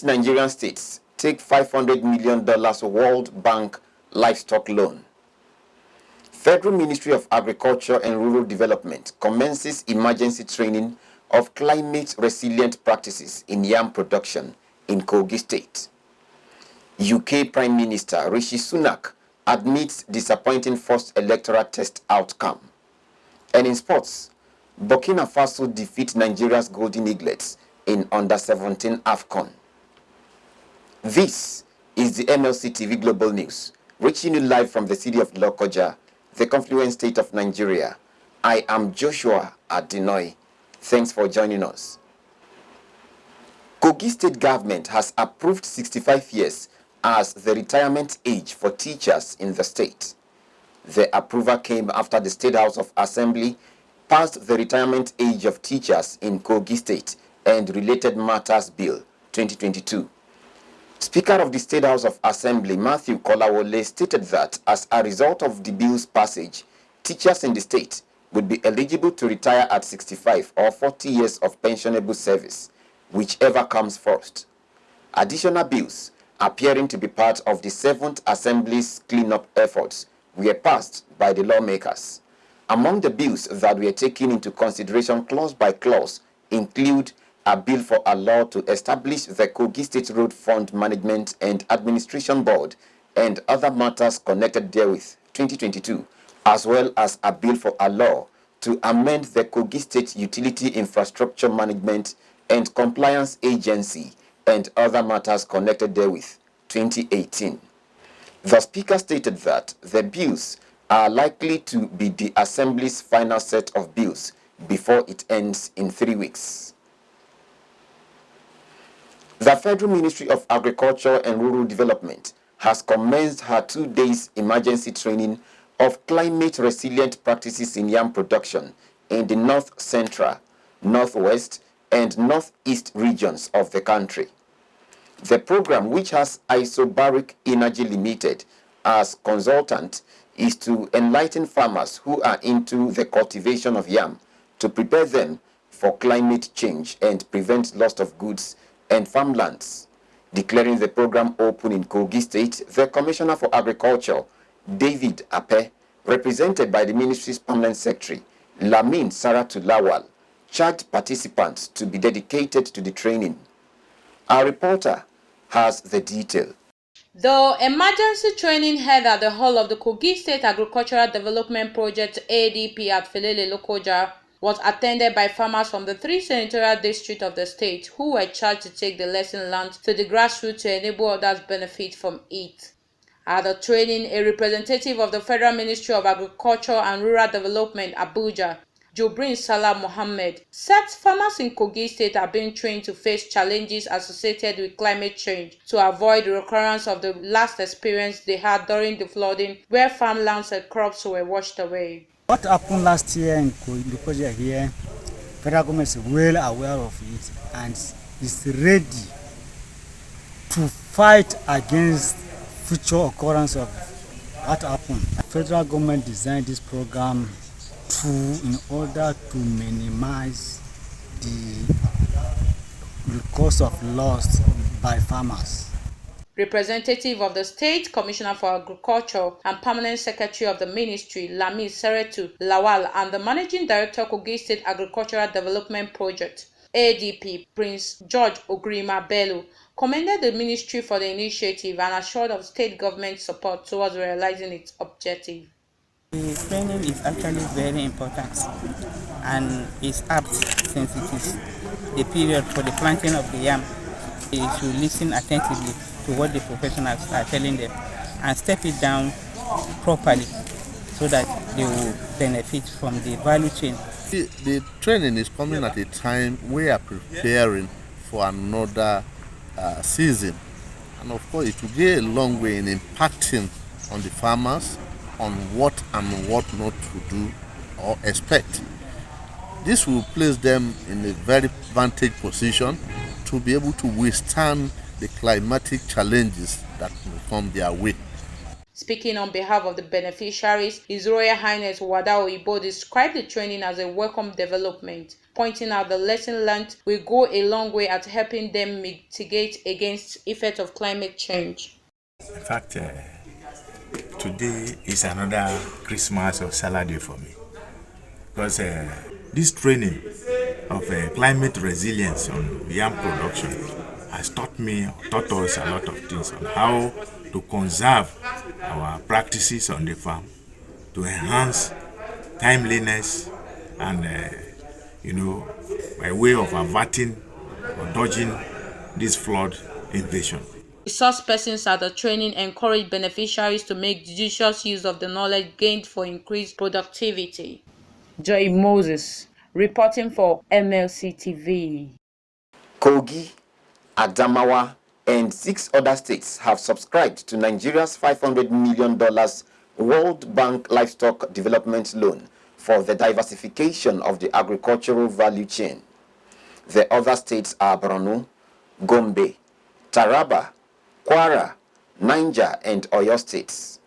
8 Nigerian states take $500 million World Bank livestock loan. Federal Ministry of Agriculture and Rural Development commences emergency training of climate-resilient practices in yam production in KOGI State. UK Prime Minister RISHI SUNAK admits disappointing first electoral test outcome. And in sports, Burkina Faso defeat Nigeria's Golden Eaglets in Under-17 AFCON. This is the MLC TV Global News, reaching you live from the city of Lokoja, the confluent state of Nigeria. I am Joshua Adinoy. Thanks for joining us. KOGI State Government has approved 65 years as the retirement age for teachers in the state. The approval came after the State House of Assembly passed the retirement age of teachers in KOGI State and Related Matters Bill 2022. Speaker of the State House of Assembly, Matthew Kolawole, stated that as a result of the bill's passage, teachers in the state would be eligible to retire at 65 or 40 years of pensionable service, whichever comes first. Additional bills, appearing to be part of the 7th Assembly's cleanup efforts, were passed by the lawmakers. Among the bills that were taken into consideration clause by clause include a bill for a law to establish the KOGI State Road Fund Management and Administration Board and other matters connected therewith, 2022, as well as a bill for a law to amend the KOGI State Utility Infrastructure Management and Compliance Agency and other matters connected therewith, 2018. The Speaker stated that the bills are likely to be the Assembly's final set of bills before it ends in 3 weeks. The Federal Ministry of Agriculture and Rural Development has commenced her 2 days emergency training of climate-resilient practices in yam production in the North Central, Northwest, and Northeast regions of the country. The program, which has Isobaric Energy Limited as consultant, is to enlighten farmers who are into the cultivation of yam to prepare them for climate change and prevent loss of goods and farmlands. Declaring the program open in KOGI State, the Commissioner for Agriculture, David Ape, represented by the ministry's permanent secretary, Lamin Saratu Lawal, charged participants to be dedicated to the training. Our reporter has the detail. The emergency training held at the hall of the KOGI State Agricultural Development Project ADP at Felele Lokoja was attended by farmers from the 3 senatorial districts of the state who were charged to take the lesson learned to the grassroots to enable others benefit from it. At the training, a representative of the Federal Ministry of Agriculture and Rural Development, Abuja, Jobrin Salah Mohammed, said farmers in KOGI State are being trained to face challenges associated with climate change to avoid the recurrence of the last experience they had during the flooding where farmlands and crops were washed away. What happened last year in the project here, federal government is well aware of it and is ready to fight against future occurrence of what happened. Federal government designed this program in order to minimize the cost of loss by farmers. Representative of the State Commissioner for Agriculture and Permanent Secretary of the Ministry, Lamin Saratu Lawal, and the Managing Director, KOGI State Agricultural Development Project, ADP, Prince George Ogrima Bello, commended the ministry for the initiative and assured of state government support towards realizing its objective. The training is actually very important and is apt since it is the period for the planting of the yam. They should listen attentively to what the professionals are telling them and step it down properly so that they will benefit from the value chain. The training is coming at a time we are preparing for another season, and of course it will go a long way in impacting on the farmers on what and what not to do or expect. This will place them in a very advantageous position to be able to withstand the climatic challenges that will come their way. Speaking on behalf of the beneficiaries, His Royal Highness Wada Oyibo described the training as a welcome development, pointing out the lesson learned will go a long way at helping them mitigate against effects of climate change. In fact, today is another Christmas or Salah day for me, because this training of climate resilience on yam production has taught us a lot of things on how to conserve our practices on the farm, to enhance timeliness and by way of averting or dodging this flood invasion. Resource persons at the training encourage beneficiaries to make judicious use of the knowledge gained for increased productivity. Joy Moses, reporting for MLC TV. KOGI, Adamawa, and 6 other states have subscribed to Nigeria's $500 million World Bank Livestock Development Loan for the diversification of the agricultural value chain. The other states are Borno, Gombe, Taraba, Kwara, Niger, and Oyo states.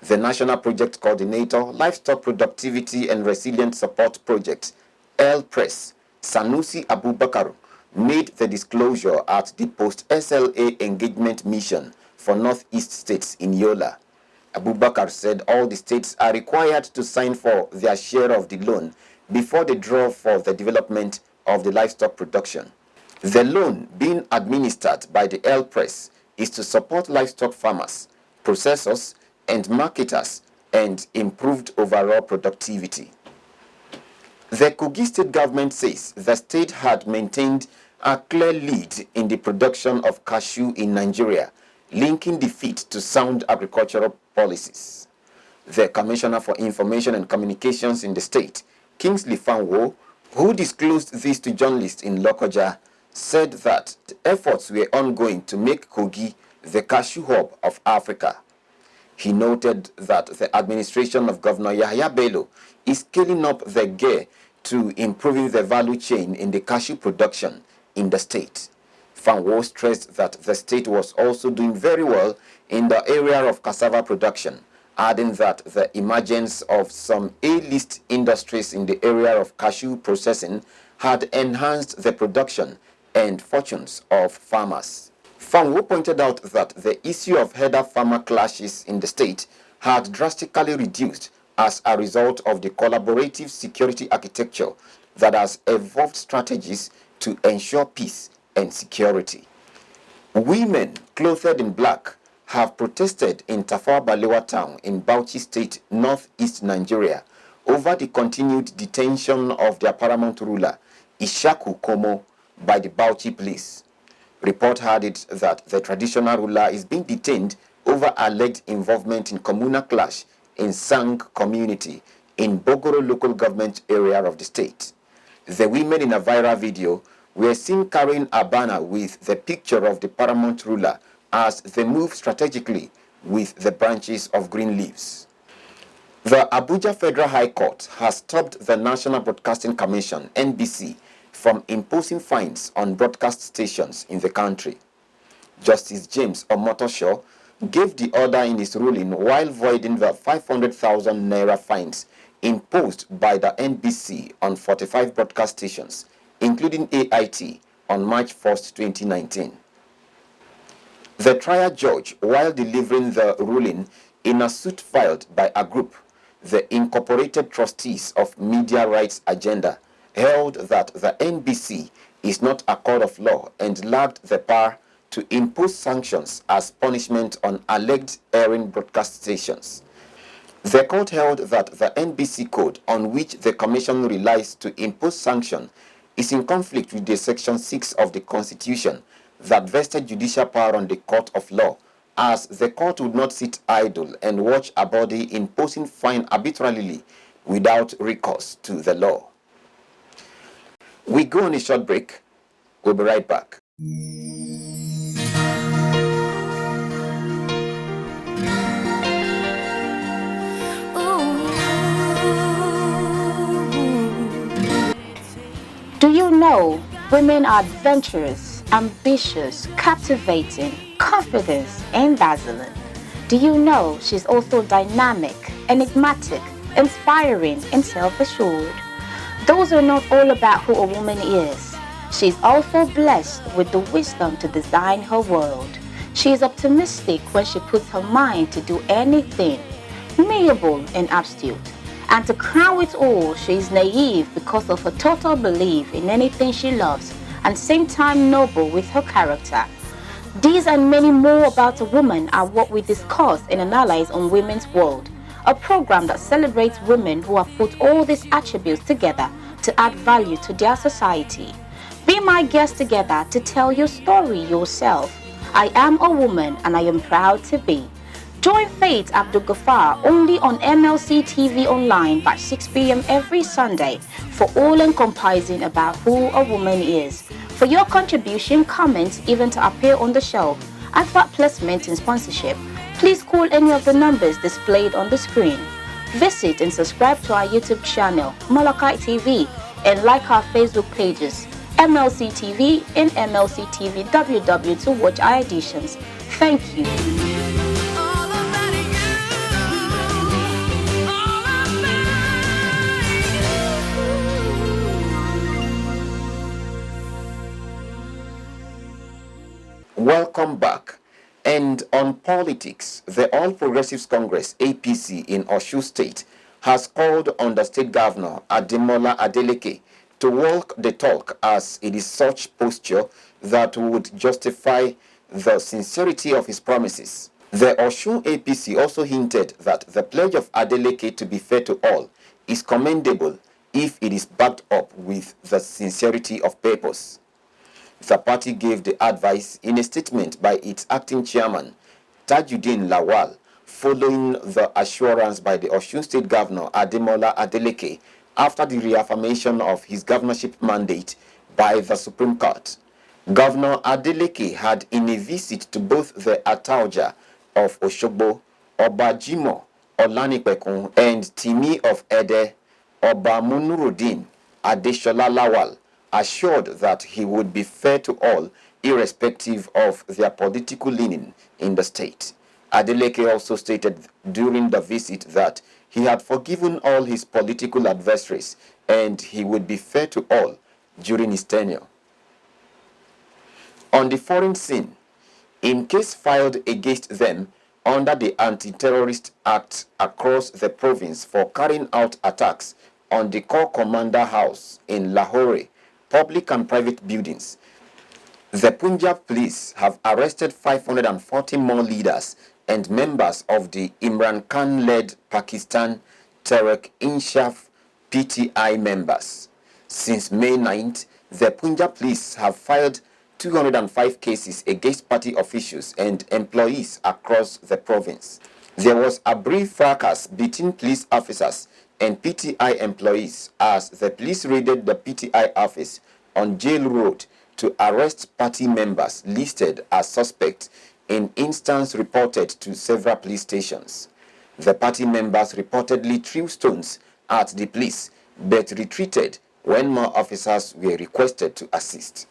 The National Project Coordinator, Livestock Productivity and Resilient Support Project, LPRES, Sanusi Abubakar, made the disclosure at the post-SLA engagement mission for Northeast states in Yola. Abubakar said all the states are required to sign for their share of the loan before the draw for the development of the livestock production. The loan being administered by the LPRES is to support livestock farmers, processors, and marketers, and improved overall productivity. The Kogi state government says the state had maintained a clear lead in the production of cashew in Nigeria, linking the feat to sound agricultural policies. The Commissioner for Information and Communications in the state, Kingsley Fanwo, who disclosed this to journalists in Lokoja, said that the efforts were ongoing to make Kogi the cashew hub of Africa. He noted that the administration of Governor Yahya Bello is scaling up the gear to improving the value chain in the cashew production in the state. Fanwo stressed that the state was also doing very well in the area of cassava production, adding that the emergence of some A-list industries in the area of cashew processing had enhanced the production and fortunes of farmers. Fanwo pointed out that the issue of header-farmer clashes in the state had drastically reduced as a result of the collaborative security architecture that has evolved strategies to ensure peace and security. Women clothed in black have protested in Tafawa Balewa town in Bauchi State, northeast Nigeria, over the continued detention of their paramount ruler, Ishaku Komo, by the Bauchi police. Report had it that the traditional ruler is being detained over alleged involvement in communal clash in Sang community in Bogoro local government area of the state. The women in a viral video were seen carrying a banner with the picture of the paramount ruler as they move strategically with the branches of green leaves. The Abuja Federal High Court has stopped the National Broadcasting Commission, NBC, from imposing fines on broadcast stations in the country. Justice James Omotosho gave the order in his ruling while voiding the 500,000 naira fines imposed by the NBC on 45 broadcast stations, including AIT, on March 1, 2019. The trial judge, while delivering the ruling in a suit filed by a group, the Incorporated Trustees of Media Rights Agenda, held that the NBC is not a court of law and lacked the power to impose sanctions as punishment on alleged airing broadcast stations. The court held that the NBC code on which the commission relies to impose sanction is in conflict with the Section 6 of the Constitution that vested judicial power on the court of law, as the court would not sit idle and watch a body imposing fine arbitrarily without recourse to the law. We go on a short break. We'll be right back. Do you know women are adventurous, ambitious, captivating, confident, and dazzling? Do you know she's also dynamic, enigmatic, inspiring, and self-assured? Those are not all about who a woman is. She's also blessed with the wisdom to design her world. She is optimistic when she puts her mind to do anything, malleable and astute. And to crown it all, she is naive because of her total belief in anything she loves, and same time noble with her character. These and many more about a woman are what we discuss and analyze on Women's World, a program that celebrates women who have put all these attributes together to add value to their society. Be my guest together to tell your story yourself. I am a woman and I am proud to be. Join Faith Abdul Ghaffar only on MLC TV online by 6 p.m. every Sunday for all-encompassing about who a woman is. For your contribution, comments, even to appear on the show, advert placement and sponsorship, please call any of the numbers displayed on the screen. Visit and subscribe to our YouTube channel, Malachi TV, and like our Facebook pages, MLC TV and MLC TV WW to watch our editions. Thank you. Welcome back. And on politics, the All Progressives Congress, APC, in Osun State has called on the state governor, Ademola Adeleke, to walk the talk, as it is such posture that would justify the sincerity of his promises. The Osun APC also hinted that the pledge of Adeleke to be fair to all is commendable if it is backed up with the sincerity of purpose. The party gave the advice in a statement by its acting chairman, Tajuddin Lawal, following the assurance by the Osun State Governor Ademola Adeleke after the reaffirmation of his governorship mandate by the Supreme Court. Governor Adeleke had, in a visit to both the Ataoja of Oshogbo, Oba Jimo Olanipekun, and Timi of Ede, Oba Munurudin Adeshola Lawal, assured that he would be fair to all, irrespective of their political leaning in the state. Adeleke also stated during the visit that he had forgiven all his political adversaries and he would be fair to all during his tenure. On the foreign scene, in case filed against them under the Anti-Terrorist Act across the province for carrying out attacks on the Corps Commander House in Lahore, public and private buildings, the Punjab police have arrested 540 more leaders and members of the Imran Khan-led Pakistan Tehreek-e-Insaf PTI members. Since May 9th, the Punjab police have filed 205 cases against party officials and employees across the province. There was a brief fracas between police officers and PTI employees as the police raided the PTI office on Jail Road to arrest party members listed as suspects in instance reported to several police stations. The party members reportedly threw stones at the police but retreated when more officers were requested to assist.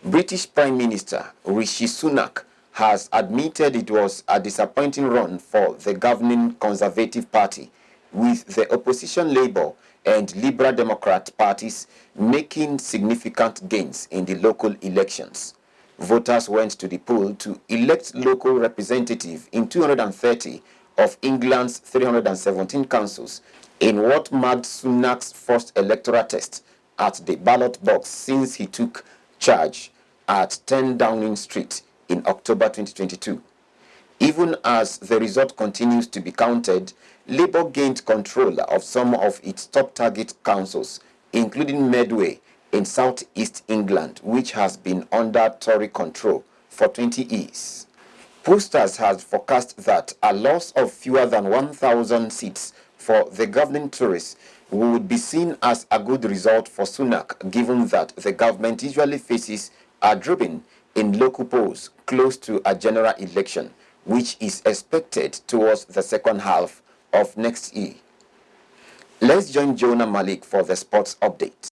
British Prime Minister Rishi Sunak has admitted it was a disappointing run for the governing Conservative Party, with the opposition Labour and Liberal Democrat parties making significant gains in the local elections. Voters went to the poll to elect local representatives in 230 of England's 317 councils in what marked Sunak's first electoral test at the ballot box since he took charge at 10 Downing Street in October 2022. Even as the result continues to be counted, Labour gained control of some of its top target councils, including Medway in southeast England, which has been under Tory control for 20 years. Pollsters have forecast that a loss of fewer than 1,000 seats for the governing Tories would be seen as a good result for Sunak, given that the government usually faces a drubbing in local polls close to a general election, which is expected towards the second half of next year. Let's join Jonah Malik for the sports update.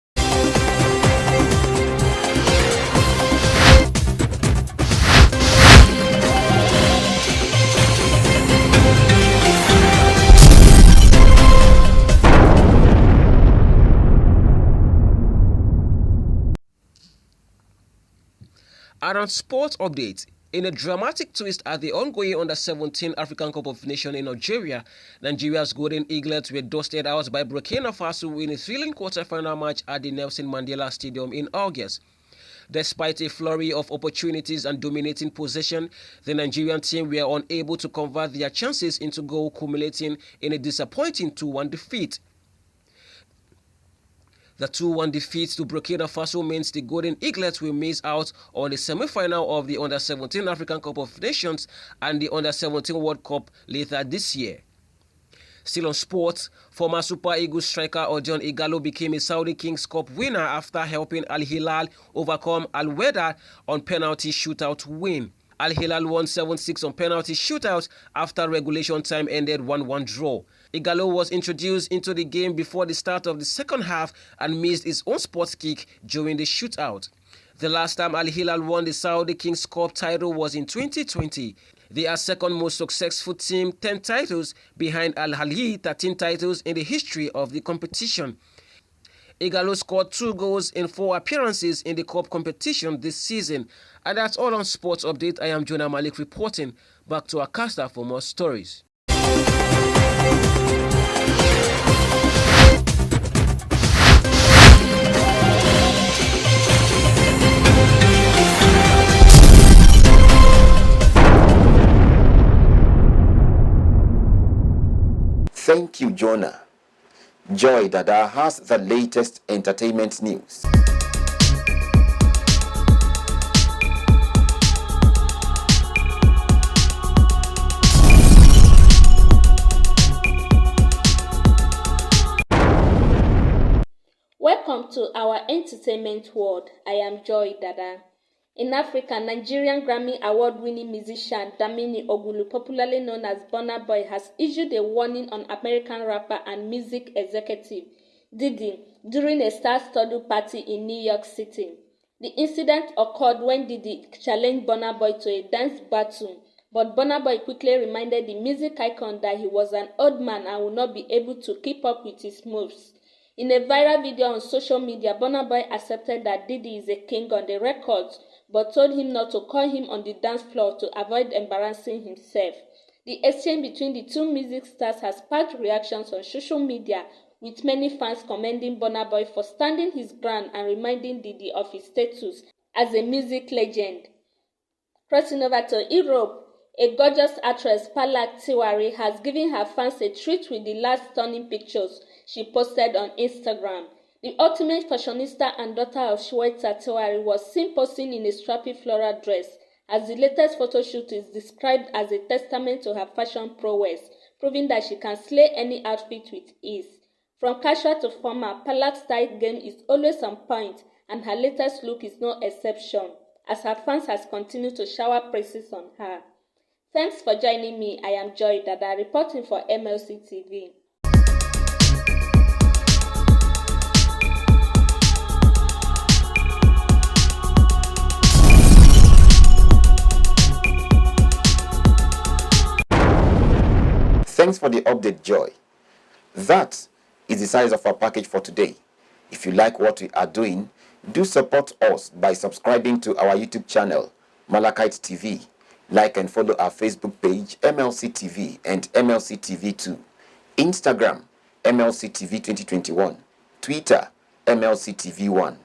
And on sports update, in a dramatic twist at the ongoing Under-17 African Cup of Nations in Nigeria, Nigeria's Golden Eaglets were dusted out by Burkina Faso in a thrilling quarter-final match at the Nelson Mandela Stadium in August. Despite a flurry of opportunities and dominating possession, the Nigerian team were unable to convert their chances into goal, culminating in a disappointing 2-1 defeat. The 2-1 defeat to Burkina Faso means the Golden Eaglets will miss out on the semi-final of the Under-17 African Cup of Nations and the Under-17 World Cup later this year. Still on sports, former Super Eagles striker Odion Ighalo became a Saudi Kings Cup winner after helping Al Hilal overcome Al Wehda on penalty shootout win. Al Hilal won 7-6 on penalty shootout after regulation time ended 1-1 draw. Ighalo was introduced into the game before the start of the second half and missed his own sports kick during the shootout. The last time Al Hilal won the Saudi Kings Cup title was in 2020. They are second most successful team, 10 titles, behind Al Ahly, 13 titles in the history of the competition. Ighalo scored 2 goals in 4 appearances in the cup competition this season. And that's all on Sports Update. I am Jonah Malik reporting. Back to Akasta for more stories. Thank you, Jonah. Joy Dada has the latest entertainment news. Welcome to our entertainment world. I am Joy Dada. In Africa, Nigerian Grammy Award-winning musician Damini Ogulu, popularly known as Burna Boy, has issued a warning on American rapper and music executive Diddy during a star-studded party in New York City. The incident occurred when Diddy challenged Burna Boy to a dance battle, but Burna Boy quickly reminded the music icon that he was an old man and would not be able to keep up with his moves. In a viral video on social media, Burna Boy accepted that Diddy is a king on the records, but told him not to call him on the dance floor to avoid embarrassing himself. The exchange between the two music stars has sparked reactions on social media, with many fans commending Burna Boy for standing his ground and reminding Diddy of his status as a music legend. Crossing over to Europe, a gorgeous actress, Palak Tiwari, has given her fans a treat with the last stunning pictures she posted on Instagram. The ultimate fashionista and daughter of Shweta Tiwari was seen posing in a strappy floral dress, as the latest photo shoot is described as a testament to her fashion prowess, proving that she can slay any outfit with ease. From casual to formal, Palak's style game is always on point, and her latest look is no exception, as her fans has continued to shower praises on her. Thanks for joining me. I am Joy Dada, reporting for MLC TV. Thanks for the update, Joy. That is the size of our package for today. If you like what we are doing, do support us by subscribing to our YouTube channel, Malachite TV. Like and follow our Facebook page, MLC TV and MLC TV 2. Instagram, MLC TV 2021. Twitter, MLC TV 1.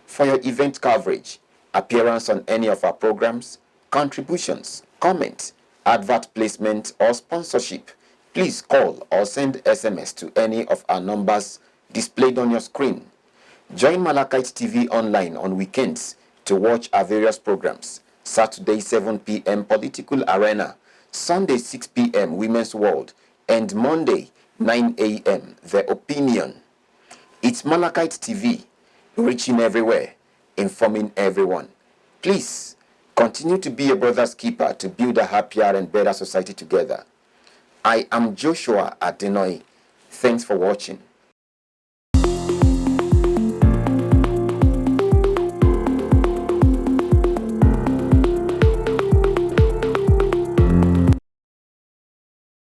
For your event coverage, appearance on any of our programs, contributions, comment, advert placement or sponsorship, please call or send SMS to any of our numbers displayed on your screen. Join Malachite TV online on weekends to watch our various programs. Saturday 7 p.m. Political Arena, Sunday 6 p.m. Women's World, and Monday 9 a.m. The Opinion. It's Malachite TV, reaching everywhere, informing everyone. Please continue to be a brother's keeper to build a happier and better society together. I am Joshua Adenoi. Thanks for watching.